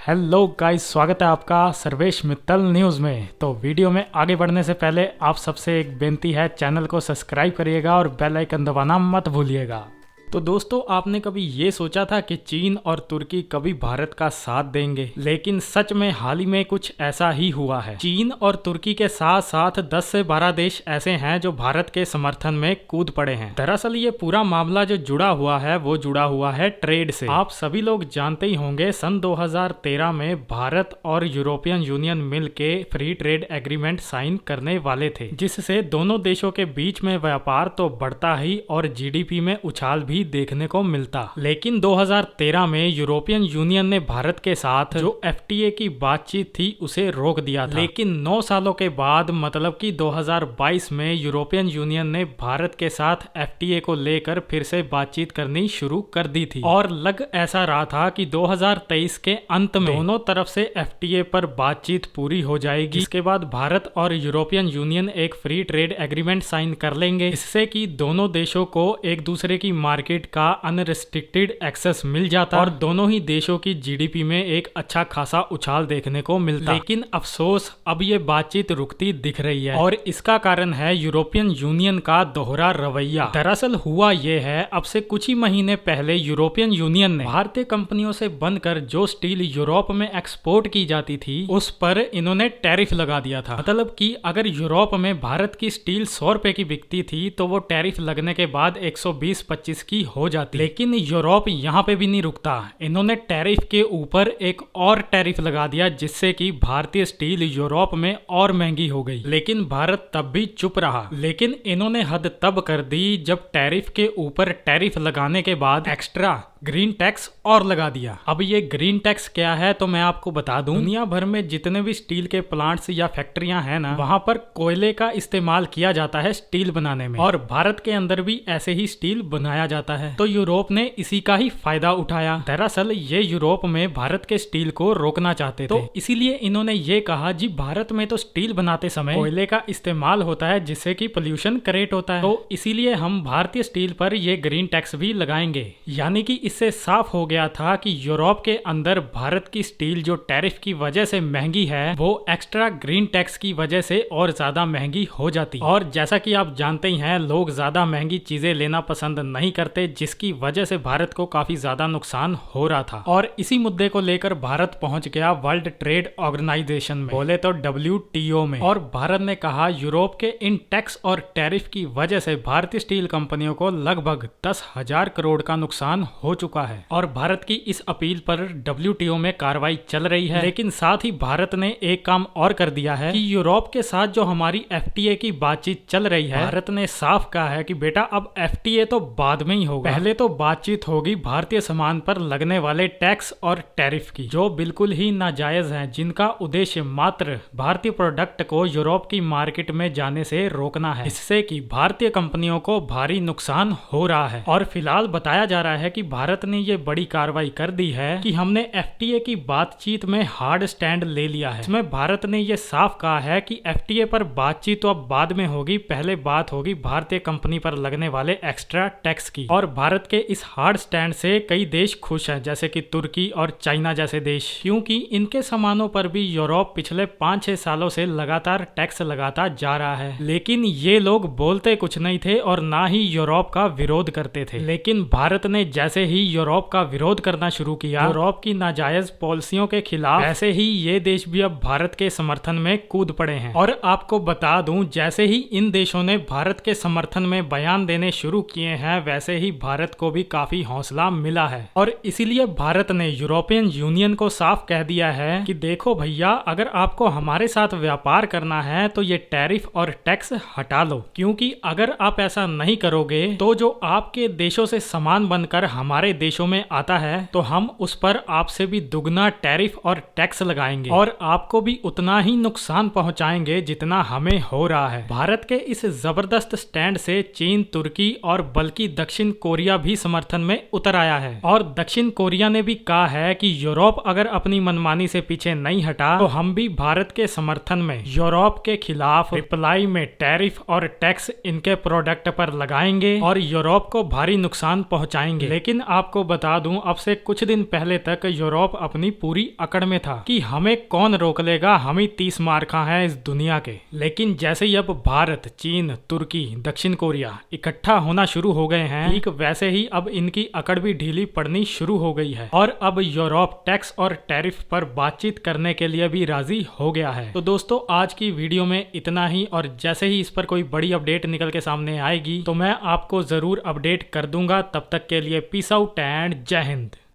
Hello guys, स्वागत है आपका सर्वेश मित्तल न्यूज़ में। तो वीडियो में आगे बढ़ने से पहले आप सबसे एक बेनती है, चैनल को सब्सक्राइब करिएगा और बेल आइकन दबाना मत भूलिएगा। तो दोस्तों, आपने कभी ये सोचा था कि चीन और तुर्की कभी भारत का साथ देंगे? लेकिन सच में हाल ही में कुछ ऐसा ही हुआ है। चीन और तुर्की के साथ साथ 10 से 12 देश ऐसे हैं जो भारत के समर्थन में कूद पड़े हैं। दरअसल ये पूरा मामला जो जुड़ा हुआ है वो जुड़ा हुआ है ट्रेड से। आप सभी लोग जानते ही होंगे, सन 2013 में भारत और यूरोपियन यूनियन मिल के फ्री ट्रेड एग्रीमेंट साइन करने वाले थे, जिससे दोनों देशों के बीच में व्यापार तो बढ़ता ही और जीडीपी में उछाल भी देखने को मिलता। लेकिन 2013 में यूरोपियन यूनियन ने भारत के साथ जो एफटीए की बातचीत थी उसे रोक दिया था। लेकिन 9 सालों के बाद, मतलब कि 2022 में यूरोपियन यूनियन ने भारत के साथ एफटीए को लेकर फिर से बातचीत करनी शुरू कर दी थी। और लग ऐसा रहा था कि 2023 के अंत में दोनों तरफ से एफटीए पर बातचीत पूरी हो जाएगी। इसके बाद भारत और यूरोपियन यूनियन एक फ्री ट्रेड एग्रीमेंट साइन कर लेंगे, इससे कि दोनों देशों को एक दूसरे की मार्केट का अनरिस्ट्रिक्टेड एक्सेस मिल जाता और दोनों ही देशों की जीडीपी में एक अच्छा खासा उछाल देखने को मिलता। लेकिन अफसोस, अब ये बातचीत रुकती दिख रही है और इसका कारण है यूरोपियन यूनियन का दोहरा रवैया। दरअसल हुआ ये है, अब से कुछ ही महीने पहले यूरोपियन यूनियन ने भारतीय कंपनियों से बनकर जो स्टील यूरोप में एक्सपोर्ट की जाती थी उस पर इन्होंने टैरिफ लगा दिया था। मतलब कि अगर यूरोप में भारत की स्टील 100 रुपए की बिकती थी तो वो टैरिफ लगने के बाद 120-25 की हो जाती। लेकिन यूरोप यहाँ पे भी नहीं रुकता, इन्होंने टैरिफ के ऊपर एक और टैरिफ लगा दिया, जिससे कि भारतीय स्टील यूरोप में और महंगी हो गई। लेकिन भारत तब भी चुप रहा। लेकिन इन्होंने हद तब कर दी जब टैरिफ के ऊपर टैरिफ लगाने के बाद एक्स्ट्रा ग्रीन टैक्स और लगा दिया। अब ये ग्रीन टैक्स क्या है तो मैं आपको बता दूं, दुनिया भर में जितने भी स्टील के प्लांट्स या फैक्ट्रियां हैं ना, वहां पर कोयले का इस्तेमाल किया जाता है स्टील बनाने में, और भारत के अंदर भी ऐसे ही स्टील बनाया जाता है। तो यूरोप ने इसी का ही फायदा उठाया। दरअसल ये यूरोप में भारत के स्टील को रोकना चाहते थे, तो इसीलिए इन्होंने ये कहा, जी भारत में तो स्टील बनाते समय कोयले का इस्तेमाल होता है जिससे कि पोल्यूशन क्रिएट होता है, तो इसीलिए हम भारतीय स्टील पर ये ग्रीन टैक्स भी लगाएंगे। यानी कि इससे साफ हो गया था कि यूरोप के अंदर भारत की स्टील जो टैरिफ की वजह से महंगी है वो एक्स्ट्रा ग्रीन टैक्स की वजह से और ज्यादा महंगी हो जाती। और जैसा कि आप जानते ही हैं, लोग ज्यादा महंगी चीजें लेना पसंद नहीं करते, जिसकी वजह से भारत को काफी ज्यादा नुकसान हो रहा था। और इसी मुद्दे को लेकर भारत पहुंच गया वर्ल्ड ट्रेड ऑर्गेनाइजेशन में, बोले तो WTO में। और भारत ने कहा, यूरोप के इन टैक्स और टैरिफ की वजह से भारतीय स्टील कंपनियों को लगभग 10,000 करोड़ का नुकसान हो चुका है। और भारत की इस अपील पर WTO में कार्रवाई चल रही है। लेकिन साथ ही भारत ने एक काम और कर दिया है कि यूरोप के साथ जो हमारी FTA की बातचीत चल रही है, भारत ने साफ कहा है कि बेटा अब FTA तो बाद में ही होगा, पहले तो बातचीत होगी भारतीय सामान पर लगने वाले टैक्स और टैरिफ की, जो बिल्कुल ही नाजायज हैं, जिनका उद्देश्य मात्र भारतीय प्रोडक्ट को यूरोप की मार्केट में जाने से रोकना है, इससे कि भारतीय कंपनियों को भारी नुकसान हो रहा है। और फिलहाल बताया जा रहा है कि भारत ने ये बड़ी कार्रवाई कर दी है कि हमने FTA की बातचीत में हार्ड स्टैंड ले लिया है। इसमें भारत ने ये साफ कहा है कि FTA पर बातचीत तो अब बाद में होगी, पहले बात होगी भारतीय कंपनी पर लगने वाले एक्स्ट्रा टैक्स की। और भारत के इस हार्ड स्टैंड से कई देश खुश हैं, जैसे कि तुर्की और चाइना जैसे देश, क्योंकि इनके सामानों पर भी यूरोप पिछले 5-6 सालों से लगातार टैक्स लगाता जा रहा है। लेकिन ये लोग बोलते कुछ नहीं थे और ना ही यूरोप का विरोध करते थे। लेकिन भारत ने जैसे ही यूरोप का विरोध करना शुरू किया, यूरोप की नाजायज पॉलिसियों के खिलाफ, ऐसे ही ये देश भी अब भारत के समर्थन में कूद पड़े हैं। और आपको बता दूं, जैसे ही इन देशों ने भारत के समर्थन में बयान देने शुरू किए हैं, वैसे ही भारत को भी काफी हौसला मिला है। और इसीलिए भारत ने यूरोपियन यूनियन को साफ कह दिया है कि देखो भैया, अगर आपको हमारे साथ व्यापार करना है तो ये टैरिफ और टैक्स हटा लो, क्योंकि अगर आप ऐसा नहीं करोगे तो जो आपके देशों से सामान बनकर हमारे देशों में आता है तो हम उस पर आपसे भी दुगना टैरिफ और टैक्स लगाएंगे और आपको भी उतना ही नुकसान पहुंचाएंगे जितना हमें हो रहा है। भारत के इस जबरदस्त स्टैंड से चीन, तुर्की और बल्कि दक्षिण कोरिया भी समर्थन में उतर आया है। और दक्षिण कोरिया ने भी कहा है कि यूरोप अगर अपनी मनमानी से पीछे नहीं हटा तो हम भी भारत के समर्थन में यूरोप के खिलाफ रिप्लाई में टैरिफ और टैक्स इनके प्रोडक्ट पर लगाएंगे और यूरोप को भारी नुकसान पहुंचाएंगे। लेकिन आपको बता दूं, अब से कुछ दिन पहले तक यूरोप अपनी पूरी अकड़ में था कि हमें कौन रोक लेगा, हम ही 30 मार खा हैं इस दुनिया के। लेकिन जैसे ही अब भारत, चीन, तुर्की, दक्षिण कोरिया इकट्ठा होना शुरू हो गए हैं, ठीक वैसे ही अब इनकी अकड़ भी ढीली पड़नी शुरू हो गई है और अब यूरोप टैक्स और टैरिफ पर बातचीत करने के लिए भी राजी हो गया है। तो दोस्तों आज की वीडियो में इतना ही, और जैसे ही इस पर कोई बड़ी अपडेट निकल के सामने आएगी तो मैं आपको जरूर अपडेट कर दूंगा। तब तक के लिए पीस आउट एंड जय हिंद।